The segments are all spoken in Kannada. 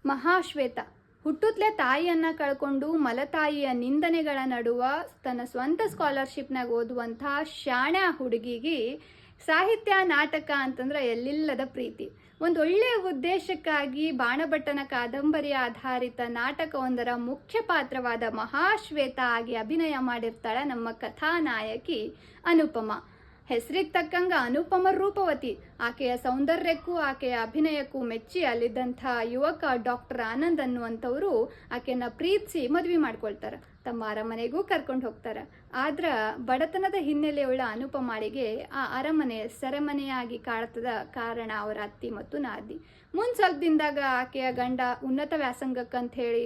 ಮಹಾಶ್ವೇತ ಹುಟ್ಟುತ್ತಲೇ ತಾಯಿಯನ್ನು ಕಳ್ಕೊಂಡು ಮಲತಾಯಿಯ ನಿಂದನೆಗಳ ನಡುವ ತನ್ನ ಸ್ವಂತ ಸ್ಕಾಲರ್ಶಿಪ್ನಾಗ ಓದುವಂತಹ ಶಾಣೆ ಹುಡುಗಿಗೆ ಸಾಹಿತ್ಯ ನಾಟಕ ಅಂತಂದ್ರೆ ಎಲ್ಲಿಲ್ಲದ ಪ್ರೀತಿ. ಒಂದು ಒಳ್ಳೆಯ ಉದ್ದೇಶಕ್ಕಾಗಿ ಬಾಣಭಟ್ಟನ ಕಾದಂಬರಿ ಆಧಾರಿತ ನಾಟಕವೊಂದರ ಮುಖ್ಯ ಪಾತ್ರವಾದ ಮಹಾಶ್ವೇತ ಆಗಿ ಅಭಿನಯ ಮಾಡಿರ್ತಾಳೆ ನಮ್ಮ ಕಥಾನಾಯಕಿ ಅನುಪಮ. ಹೆಸರಿಗೆ ತಕ್ಕಂಗ ಅನುಪಮ ರೂಪವತಿ. ಆಕೆಯ ಸೌಂದರ್ಯಕ್ಕೂ ಆಕೆಯ ಅಭಿನಯಕ್ಕೂ ಮೆಚ್ಚಿ ಅಲ್ಲಿದ್ದಂಥ ಯುವಕ ಡಾಕ್ಟರ್ ಆನಂದ್ ಅನ್ನುವಂಥವರು ಆಕೆಯನ್ನ ಪ್ರೀತಿಸಿ ಮದುವೆ ಮಾಡ್ಕೊಳ್ತಾರೆ. ತಮ್ಮ ಅರಮನೆಗೂ ಕರ್ಕೊಂಡು ಹೋಗ್ತಾರೆ. ಆದ್ರೆ ಬಡತನದ ಹಿನ್ನೆಲೆಯುಳ್ಳ ಅನುಪಮಾಳಿಗೆ ಆ ಅರಮನೆ ಸೆರೆಮನೆಯಾಗಿ ಕಾಡ್ತದ ಕಾರಣ ಅವರ ಅತ್ತಿ ಮತ್ತು ನಾದಿ. ಮುಂದೆ ಸ್ವಲ್ಪ ದಿನದಾಗ ಆಕೆಯ ಗಂಡ ಉನ್ನತ ವ್ಯಾಸಂಗಕ್ಕಂತ ಹೇಳಿ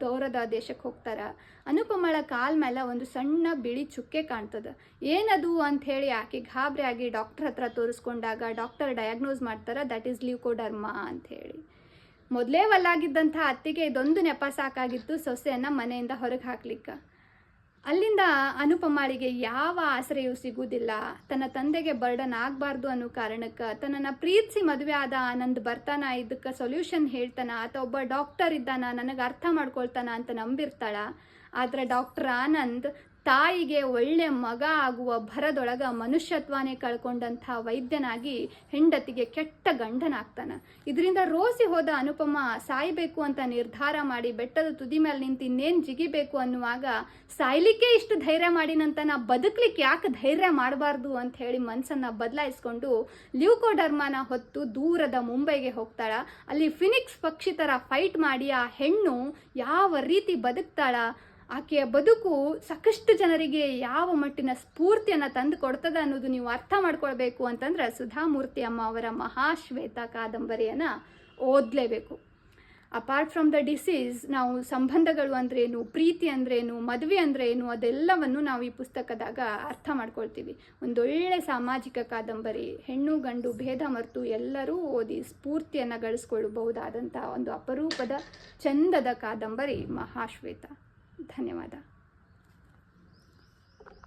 ದೂರದ ದೇಶಕ್ಕೆ ಹೋಗ್ತಾರ. ಅನುಪಮಳ ಕಾಲ್ ಮೇಲೆ ಒಂದು ಸಣ್ಣ ಬಿಳಿ ಚುಕ್ಕೆ ಕಾಣ್ತದ. ಏನದು ಅಂತ ಹೇಳಿ ಆಕೆ ಗಾಬರಿ ಆಗಿ ಡಾಕ್ಟರ್ ಹತ್ರ ತೋರಿಸ್ಕೊಂಡಾಗ ಡಾಕ್ಟರ್ ಡಯಾಗ್ನೋಸ್ ಮಾಡ್ತಾರ, ದಟ್ ಈಸ್ ಲ್ಯೂಕೋಡರ್ಮಾ ಅಂತ ಹೇಳಿ. ಮೊದಲೇ ಒಲ್ಲಾಗಿದ್ದಂಥ ಅತ್ತಿಗೆ ಇದೊಂದು ನೆಪ ಸಾಕಾಗಿತ್ತು ಸೊಸೆಯನ್ನು ಮನೆಯಿಂದ ಹೊರಗೆ ಹಾಕ್ಲಿಕ್ಕೆ. ಅಲ್ಲಿಂದ ಅನುಪಮಾಳಿಗೆ ಯಾವ ಆಶ್ರಯವೂ ಸಿಗುವುದಿಲ್ಲ. ತನ್ನ ತಂದೆಗೆ ಬರ್ಡನ್ ಆಗಬಾರ್ದು ಅನ್ನೋ ಕಾರಣಕ್ಕೆ ತನ್ನನ್ನು ಪ್ರೀತಿಸಿ ಮದುವೆ ಆದ ಆನಂದ್ ಬರ್ತಾನ, ಇದಕ್ಕೆ ಸೊಲ್ಯೂಷನ್ ಹೇಳ್ತಾನ, ಅಥವಾ ಒಬ್ಬ ಡಾಕ್ಟರ್ ಇದ್ದಾನ, ನನಗೆ ಅರ್ಥ ಮಾಡ್ಕೊಳ್ತಾನ ಅಂತ ನಂಬಿರ್ತಾಳ. ಆದರೆ ಡಾಕ್ಟರ್ ಆನಂದ್ ತಾಯಿಗೆ ಒಳ್ಳೆ ಮಗ ಆಗುವ ಭರದೊಳಗ ಮನುಷ್ಯತ್ವನೇ ಕಳ್ಕೊಂಡಂಥ ವೈದ್ಯನಾಗಿ ಹೆಂಡತಿಗೆ ಕೆಟ್ಟ ಗಂಡನಾಗ್ತಾನೆ. ಇದರಿಂದ ರೋಸಿ ಹೋದ ಅನುಪಮ ಸಾಯಬೇಕು ಅಂತ ನಿರ್ಧಾರ ಮಾಡಿ ಬೆಟ್ಟದ ತುದಿ ಮೇಲೆ ನಿಂತು ಇನ್ನೇನು ಜಿಗಿಬೇಕು ಅನ್ನುವಾಗ ಸಾಯ್ಲಿಕ್ಕೆ ಇಷ್ಟು ಧೈರ್ಯ ಮಾಡಿನಂತ ನಾ ಬದುಕಲಿಕ್ಕೆ ಯಾಕೆ ಧೈರ್ಯ ಮಾಡಬಾರ್ದು ಅಂತ ಹೇಳಿ ಮನಸ್ಸನ್ನು ಬದಲಾಯಿಸ್ಕೊಂಡು ಲ್ಯೂಕೋಡರ್ಮಾನ ಹೊತ್ತು ದೂರದ ಮುಂಬೈಗೆ ಹೋಗ್ತಾಳ. ಅಲ್ಲಿ ಫಿನಿಕ್ಸ್ ಪಕ್ಷಿ ಥರ ಫೈಟ್ ಮಾಡಿ ಆ ಹೆಣ್ಣು ಯಾವ ರೀತಿ ಬದುಕ್ತಾಳ, ಆಕೆಯ ಬದುಕು ಸಾಕಷ್ಟು ಜನರಿಗೆ ಯಾವ ಮಟ್ಟಿನ ಸ್ಫೂರ್ತಿಯನ್ನು ತಂದು ಕೊಡ್ತದ ಅನ್ನೋದು ನೀವು ಅರ್ಥ ಮಾಡ್ಕೊಳ್ಬೇಕು ಅಂತಂದ್ರೆ ಸುಧಾಮೂರ್ತಿ ಅಮ್ಮ ಅವರ ಮಹಾಶ್ವೇತ ಕಾದಂಬರಿಯನ್ನು ಓದಲೇಬೇಕು. ಅಪಾರ್ಟ್ ಫ್ರಮ್ ದ ಡಿಸೀಸ್, ನಾವು ಸಂಬಂಧಗಳು ಅಂದ್ರೇನು, ಪ್ರೀತಿ ಅಂದ್ರೇನು, ಮದುವೆ ಅಂದ್ರೇನು, ಅದೆಲ್ಲವನ್ನು ನಾವು ಈ ಪುಸ್ತಕದಾಗ ಅರ್ಥ ಮಾಡ್ಕೊಳ್ತೀವಿ. ಒಂದೊಳ್ಳೆ ಸಾಮಾಜಿಕ ಕಾದಂಬರಿ, ಹೆಣ್ಣು ಗಂಡು ಭೇದ ಮರೆತು ಎಲ್ಲರೂ ಓದಿ ಸ್ಫೂರ್ತಿಯನ್ನು ಗಳಿಸ್ಕೊಳ್ಳಬಹುದಾದಂಥ ಒಂದು ಅಪರೂಪದ ಚಂದದ ಕಾದಂಬರಿ ಮಹಾಶ್ವೇತ. ಧನ್ಯವಾದ.